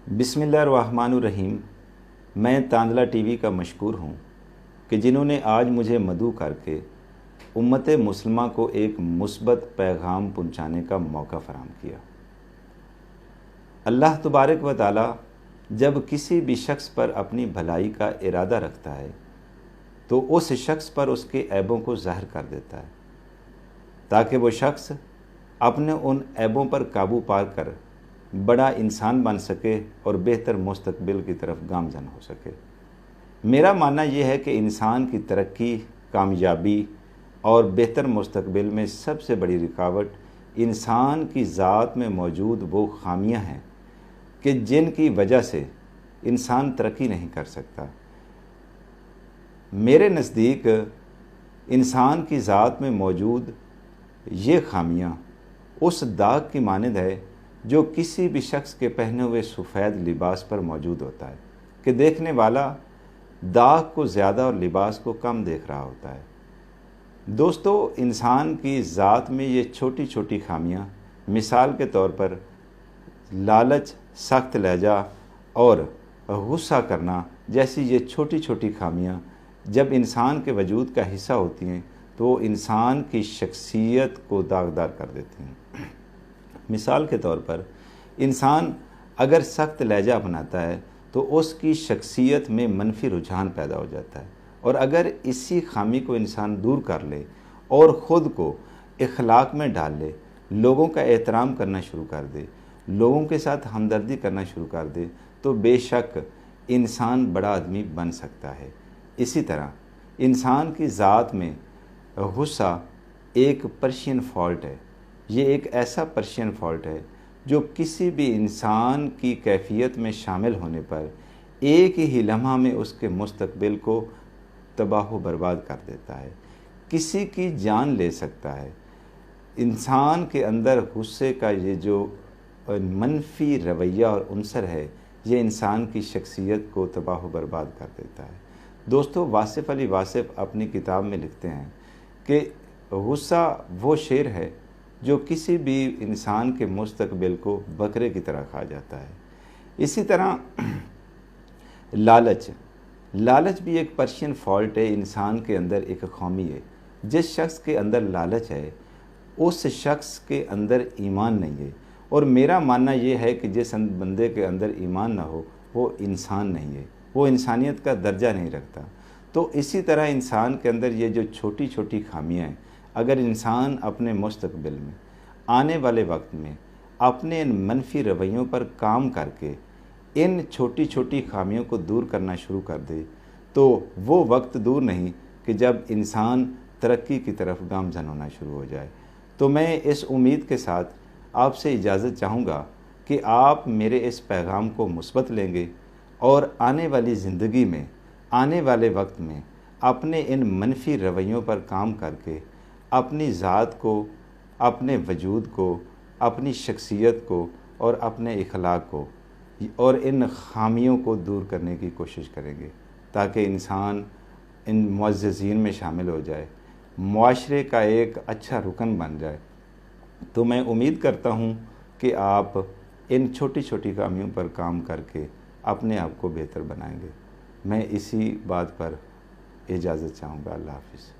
بسم اللہ الرحمن الرحیم۔ میں تاندلہ ٹی وی کا مشکور ہوں کہ جنہوں نے آج مجھے مدعو کر کے امت مسلمہ کو ایک مثبت پیغام پہنچانے کا موقع فراہم کیا۔ اللہ تبارک و تعالی جب کسی بھی شخص پر اپنی بھلائی کا ارادہ رکھتا ہے تو اس شخص پر اس کے عیبوں کو ظاہر کر دیتا ہے تاکہ وہ شخص اپنے ان عیبوں پر قابو پا کر بڑا انسان بن سکے اور بہتر مستقبل کی طرف گامزن ہو سکے۔ میرا ماننا یہ ہے کہ انسان کی ترقی، کامیابی اور بہتر مستقبل میں سب سے بڑی رکاوٹ انسان کی ذات میں موجود وہ خامیاں ہیں کہ جن کی وجہ سے انسان ترقی نہیں کر سکتا۔ میرے نزدیک انسان کی ذات میں موجود یہ خامیاں اس داغ کی مانند ہے جو کسی بھی شخص کے پہنے ہوئے سفید لباس پر موجود ہوتا ہے کہ دیکھنے والا داغ کو زیادہ اور لباس کو کم دیکھ رہا ہوتا ہے۔ دوستو، انسان کی ذات میں یہ چھوٹی چھوٹی خامیاں، مثال کے طور پر لالچ، سخت لہجہ اور غصہ کرنا جیسی یہ چھوٹی چھوٹی خامیاں جب انسان کے وجود کا حصہ ہوتی ہیں تو وہ انسان کی شخصیت کو داغدار کر دیتی ہیں۔ مثال کے طور پر انسان اگر سخت لہجہ اپناتا ہے تو اس کی شخصیت میں منفی رجحان پیدا ہو جاتا ہے، اور اگر اسی خامی کو انسان دور کر لے اور خود کو اخلاق میں ڈال لے، لوگوں کا احترام کرنا شروع کر دے، لوگوں کے ساتھ ہمدردی کرنا شروع کر دے تو بے شک انسان بڑا آدمی بن سکتا ہے۔ اسی طرح انسان کی ذات میں غصہ ایک پرشین فالٹ ہے۔ یہ ایک ایسا پرشین فالٹ ہے جو کسی بھی انسان کی کیفیت میں شامل ہونے پر ایک ہی لمحہ میں اس کے مستقبل کو تباہ و برباد کر دیتا ہے، کسی کی جان لے سکتا ہے۔ انسان کے اندر غصے کا یہ جو منفی رویہ اور عنصر ہے، یہ انسان کی شخصیت کو تباہ و برباد کر دیتا ہے۔ دوستو، واصف علی واصف اپنی کتاب میں لکھتے ہیں کہ غصہ وہ شیر ہے جو کسی بھی انسان کے مستقبل کو بکرے کی طرح کھا جاتا ہے۔ اسی طرح لالچ بھی ایک پرشین فالٹ ہے، انسان کے اندر ایک خامی ہے۔ جس شخص کے اندر لالچ ہے اس شخص کے اندر ایمان نہیں ہے، اور میرا ماننا یہ ہے کہ جس بندے کے اندر ایمان نہ ہو وہ انسان نہیں ہے، وہ انسانیت کا درجہ نہیں رکھتا۔ تو اسی طرح انسان کے اندر یہ جو چھوٹی چھوٹی خامیاں ہیں، اگر انسان اپنے مستقبل میں آنے والے وقت میں اپنے ان منفی رویوں پر کام کر کے ان چھوٹی چھوٹی خامیوں کو دور کرنا شروع کر دے تو وہ وقت دور نہیں کہ جب انسان ترقی کی طرف گامزن ہونا شروع ہو جائے۔ تو میں اس امید کے ساتھ آپ سے اجازت چاہوں گا کہ آپ میرے اس پیغام کو مثبت لیں گے اور آنے والی زندگی میں، آنے والے وقت میں اپنے ان منفی رویوں پر کام کر کے اپنی ذات کو، اپنے وجود کو، اپنی شخصیت کو اور اپنے اخلاق کو اور ان خامیوں کو دور کرنے کی کوشش کریں گے تاکہ انسان ان معززین میں شامل ہو جائے، معاشرے کا ایک اچھا رکن بن جائے۔ تو میں امید کرتا ہوں کہ آپ ان چھوٹی چھوٹی خامیوں پر کام کر کے اپنے آپ کو بہتر بنائیں گے۔ میں اسی بات پر اجازت چاہوں گا۔ اللہ حافظ۔